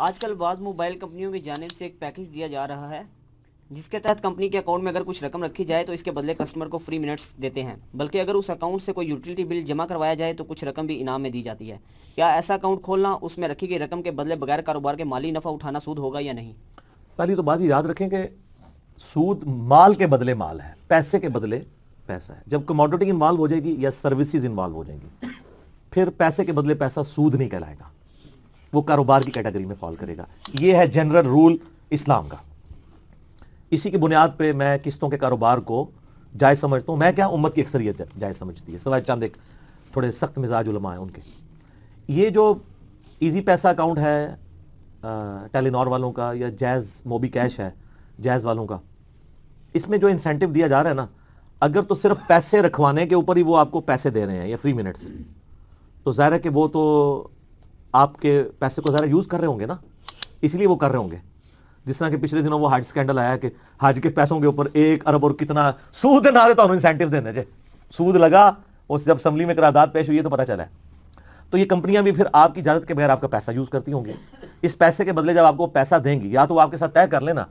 आजकल बाज़ मोबाइल कंपनियों की जानिब से एक पैकेज दिया जा रहा है जिसके तहत कंपनी के अकाउंट में अगर कुछ रकम रखी जाए तो इसके बदले कस्टमर को फ्री मिनट्स देते हैं, बल्कि अगर उस अकाउंट से कोई यूटिलिटी बिल जमा करवाया जाए तो कुछ रकम भी इनाम में दी जाती है। क्या ऐसा अकाउंट खोलना, उसमें रखी गई रकम के बदले बगैर कारोबार के माली नफ़ा उठाना सूद होगा या नहीं? पहली तो बात याद रखें कि सूद माल के बदले माल है, पैसे के बदले पैसा है। जब कमोडिटी इन्वॉल्व हो जाएगी या सर्विसेज इन्वॉल्व हो जाएंगी, फिर पैसे के बदले पैसा सूद नहीं कहलाएगा, वो कारोबार की कैटेगरी में फॉल करेगा। ये है जनरल रूल इस्लाम का। इसी की बुनियाद पे मैं किस्तों के कारोबार को जायज़ समझता हूँ। मैं क्या, उम्मत की अक्सरियत जायज़ समझती है, सवाए चंद एक थोड़े सख्त मिजाज उलमा है उनके। ये जो इजी पैसा अकाउंट है टेलीनॉर वालों का या जैज़ मोबी कैश है जैज़ वालों का, इसमें जो इंसेंटिव दिया जा रहा है ना, अगर तो सिर्फ पैसे रखवाने के ऊपर ही वो आपको पैसे दे रहे हैं या फ्री मिनट्स, तो ज़ाहिर है कि वो तो आपके पैसे को ज़रा यूज़ कर रहे होंगे ना, इसलिए वो कर रहे होंगे। जिस तरह के पिछले दिनों वो हज स्कैंडल आया कि हज के पैसों के ऊपर 1 अरब और कितना सूद ना दे तो इंसेंटिव देने जे सूद लगा, उस जब असम्बली में करारदाद पेश हुई है तो पता चला है। तो ये कंपनियां भी फिर आपकी इजाजत के बगैर आपका पैसा यूज करती होंगी। इस पैसे के बदले जब आपको पैसा देंगी, या तो वो आपके साथ तय कर लेना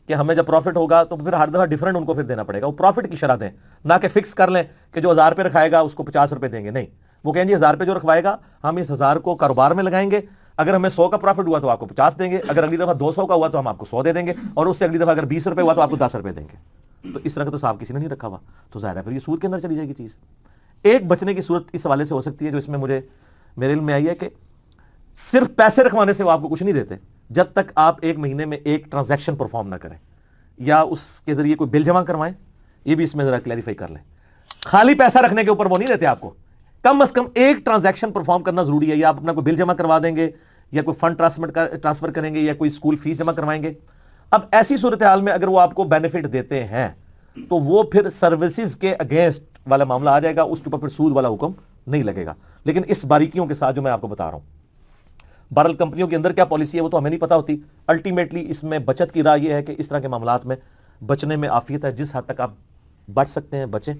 कि हमें जब प्रॉफिट होगा तो फिर हर दफा डिफरेंट उनको फिर देना पड़ेगा, वो प्रॉफिट की शरह दें, ना कि फिक्स कर लें कि जो 1000 रुपये रखाएगा उसको 50 रुपये देंगे। नहीं, वो कहेंगे 1000 रुपये जो रखवाएगा हम इस 1000 को कारोबार में लगाएंगे, अगर हमें 100 का प्रॉफिट हुआ तो आपको 50 देंगे, अगर अगली दफा 200 का हुआ तो हम आपको 100 दे देंगे, और उससे अगली दफा अगर 20 रुपये हुआ तो आपको 10 रुपये देंगे। तो इस तरह का तो साहब किसी ने नहीं रखा हुआ, तो जाहिर है फिर ये सूद के अंदर चली जाएगी चीज। एक बचने की सूरत इस हवाले से हो सकती है, जो इसमें मेरे इल्म में आई है कि सिर्फ पैसे रखवाने से वो आपको कुछ नहीं देते जब तक आप 1 महीने में एक ट्रांजैक्शन परफॉर्म ना करें या उसके जरिए कोई बिल जमा करवाएं। ये भी इसमें जरा क्लैरिफाई कर लें। खाली पैसा रखने के ऊपर वो नहीं देते आपको, कम से कम एक ट्रांजैक्शन परफॉर्म करना जरूरी है। या आप अपना कोई बिल जमा करवा देंगे या कोई फंड ट्रांसफर करेंगे या कोई स्कूल फीस जमा करवाएंगे। अब ऐसी सूरत हाल में अगर वो आपको बेनिफिट देते हैं तो वो फिर सर्विसेज के अगेंस्ट वाला मामला आ जाएगा, उसके ऊपर फिर सूद वाला हुक्म नहीं लगेगा। लेकिन इस बारीकियों के साथ जो मैं आपको बता रहा हूं, बहरहाल कंपनियों के अंदर क्या पॉलिसी है वो तो हमें नहीं पता होती। अल्टीमेटली इसमें बचत की राय यह है कि इस तरह के मामलात में बचने में आफियत है। जिस हद तक आप बच सकते हैं बचें।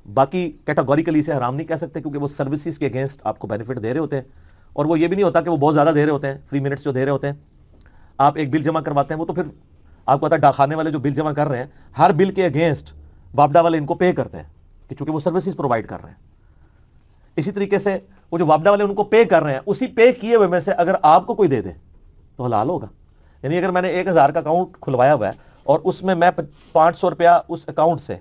बाकी कैटेगोरिकली इसे हराम नहीं कह सकते, क्योंकि वो सर्विसेज के अगेंस्ट आपको बेनिफिट दे रहे होते हैं, और वो ये भी नहीं होता कि वो बहुत ज्यादा दे रहे होते हैं। फ्री मिनट्स जो दे रहे होते हैं, आप एक बिल जमा करवाते हैं, वो तो फिर आपको पता है डाकखाने वाले जो बिल जमा कर रहे हैं, हर बिल के अगेंस्ट वापडा वाले इनको पे करते हैं कि चूंकि वो सर्विसेज प्रोवाइड कर रहे हैं। इसी तरीके से वो जो वापडा वाले उनको पे कर रहे हैं, उसी पे किए हुए में से अगर आपको कोई दे दे तो हलाल होगा। यानी अगर मैंने 1000 का अकाउंट खुलवाया हुआ है और उसमें मैं 500 रुपया उस अकाउंट से,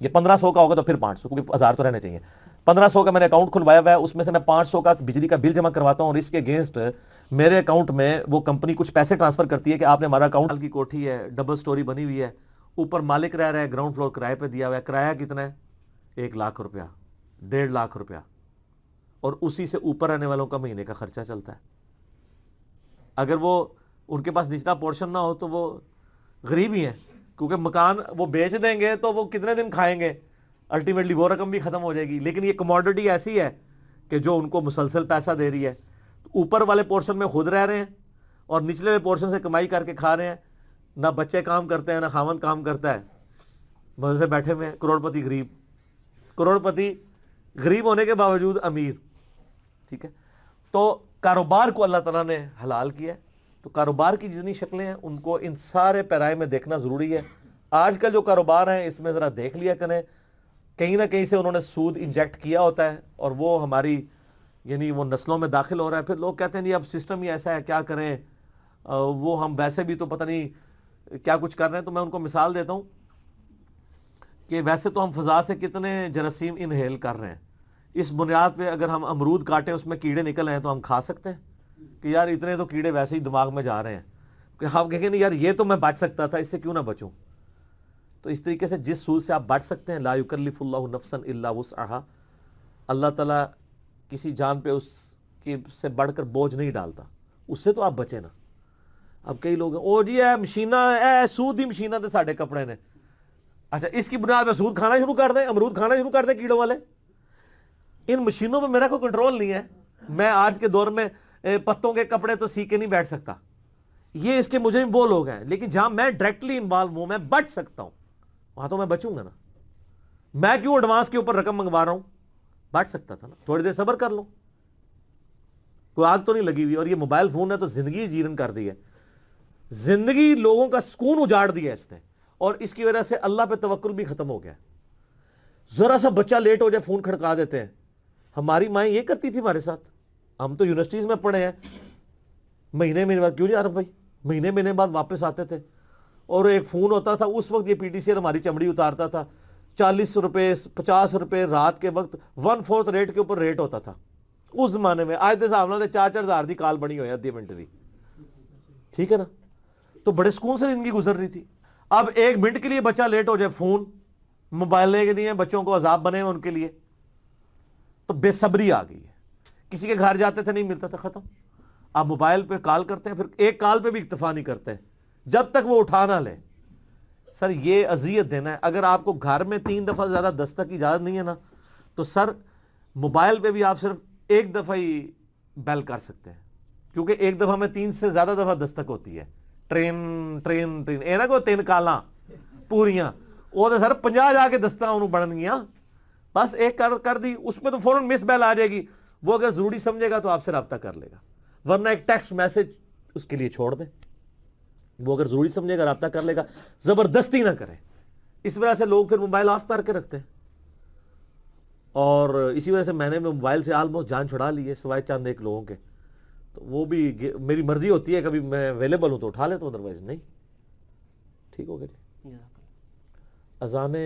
ये 1500 का होगा तो फिर 500, क्योंकि 1000 तो रहने चाहिए। 1500 का मैंने अकाउंट खुलवाया हुआ है, उसमें से मैं 500 का बिजली का बिल जमा करवाता हूं और इसके अगेंस्ट मेरे अकाउंट में वो कंपनी कुछ पैसे ट्रांसफर करती है कि आपने हमारा अकाउंट की कोठी है, डबल स्टोरी बनी हुई है, ऊपर मालिक रह रहा है, ग्राउंड फ्लोर किराए पे दिया हुआ है। किराया कितना है? 1 लाख रुपया, 1.5 लाख रुपया, और उसी से ऊपर रहने वालों का महीने का खर्चा चलता है। अगर वो उनके पास निचला पोर्शन ना हो तो वो गरीब ही है, क्योंकि मकान वो बेच देंगे तो वो कितने दिन खाएंगे, अल्टीमेटली वो रकम भी खत्म हो जाएगी। लेकिन ये कमोडिटी ऐसी है कि जो उनको मुसलसल पैसा दे रही है। तो ऊपर वाले पोर्शन में खुद रह रहे हैं और निचले वाले पोर्शन से कमाई करके खा रहे हैं। ना बच्चे काम करते हैं, ना खामन काम करता है, मजे से बैठे हुए हैं। करोड़पति गरीब, करोड़पति गरीब होने के बावजूद अमीर। ठीक है, तो कारोबार को अल्लाह ताला ने हलाल किया है, तो कारोबार की जितनी शक्लें हैं उनको इन सारे पैराए में देखना जरूरी है। आजकल जो कारोबार है इसमें जरा देख लिया करें, कहीं ना कहीं से उन्होंने सूद इंजेक्ट किया होता है और वो हमारी यानी वो नस्लों में दाखिल हो रहा है। फिर लोग कहते हैं नहीं अब सिस्टम ही ऐसा है, क्या करें, वो हम वैसे भी तो पता नहीं क्या कुछ कर रहे हैं। तो मैं उनको मिसाल देता हूं कि वैसे तो हम फजा से कितने जरासीम इनहेल कर रहे हैं, इस बुनियाद पे अगर हम अमरूद काटें उसमें कीड़े निकल आए तो हम खा सकते हैं कि यार इतने तो कीड़े वैसे ही दिमाग में जा रहे हैं कि हम कहेंगे नहीं यार ये तो मैं बच सकता था, इससे क्यों ना बचूं। तो इस तरीके से जिस सूद से आप बच सकते हैं, ला युकल्लिफुल्लाहु नफ्सन इल्ला वुसअहा, अल्लाह ताला किसी जान पे उसकी से बढ़कर बोझ नहीं डालता, उससे तो आप बचे ना। अब कई लोग ओ जी है मशीना है, सूद ही मशीना तो साढ़े कपड़े ने, अच्छा इसकी बुनियाद पर सूद खाना शुरू कर दें, अमरूद खाना शुरू कर दें कीड़ों वाले। इन मशीनों पर मेरा कोई कंट्रोल नहीं है। मैं आज के दौर में पत्तों के कपड़े तो सी के नहीं बैठ सकता, ये इसके मुझे वो लोग हैं। लेकिन जहां मैं डायरेक्टली इन्वॉल्व हूं, मैं बच सकता हूं, वहां तो मैं बचूंगा ना। मैं क्यों एडवांस के ऊपर रकम मंगवा रहा हूं, बच सकता था ना, थोड़ी देर सब्र कर लो। कोई आग तो नहीं लगी हुई। और ये मोबाइल फोन है तो जिंदगी जीवन कर दी है, जिंदगी लोगों का सुकून उजाड़ दिया इसने, और इसकी वजह से अल्लाह पे तवक्कुल भी खत्म हो गया। जरा सा बच्चा लेट हो जाए फोन खड़का देते हैं। हमारी माएँ ये करती थी हमारे साथ, हम तो यूनिवर्सिटीज में पढ़े हैं, महीने बाद, क्यों नहीं आ रहा भाई, महीने बाद वापस आते थे, और एक फोन होता था उस वक्त, ये पीटीसीएल हमारी चमड़ी उतारता था, 40 रुपए 50 रुपए रात के वक्त 1/4 रेट के ऊपर रेट होता था उस जमाने में। आज के हिसाब नाल 4-4 हज़ार की कॉल बनी हुई अद्धे मिनट की, ठीक है ना। तो बड़े सुकून से जिंदगी गुजर रही थी। अब 1 मिनट के लिए बच्चा लेट हो जाए, फोन मोबाइल लेके दिए, बच्चों को अजाब बने हैं उनके लिए, तो बेसब्री आ गई है। किसी के घर जाते थे नहीं मिलता था, खत्म। आप मोबाइल पे कॉल करते हैं, फिर एक कॉल पे भी इक्तफा नहीं करते जब तक वो उठा ना ले। सर ये अजियत देना है। अगर आपको घर में 3 दफा ज्यादा दस्तक की इजाजत नहीं है ना, तो सर मोबाइल पे भी आप सिर्फ 1 दफा ही बेल कर सकते हैं, क्योंकि 1 दफा में 3 से ज्यादा दफा दस्तक होती है। ट्रेन ट्रेन ट्रेन ए ना को 3 काला पूरियां, वो तो सर 50 जाके दस्तां उन्होंने बन गया। बस एक कर दी, उसमें तो फौरन मिस बेल आ जाएगी। वो अगर जरूरी समझेगा तो आपसे रब्ता कर लेगा, वरना एक टेक्स्ट मैसेज उसके लिए छोड़ दें। वो अगर जरूरी समझेगा रब्ता कर लेगा, जबरदस्ती ना करें। इस वजह से लोग फिर मोबाइल ऑफ करके रखते हैं, और इसी वजह से मैंने मोबाइल से ऑलमोस्ट जान छुड़ा ली है, सिवाय चंद एक लोगों के। तो वो भी मेरी मर्जी होती है, कभी मैं अवेलेबल हूं तो उठा लेता हूं, अदरवाइज नहीं। ठीक हो गया। अजाने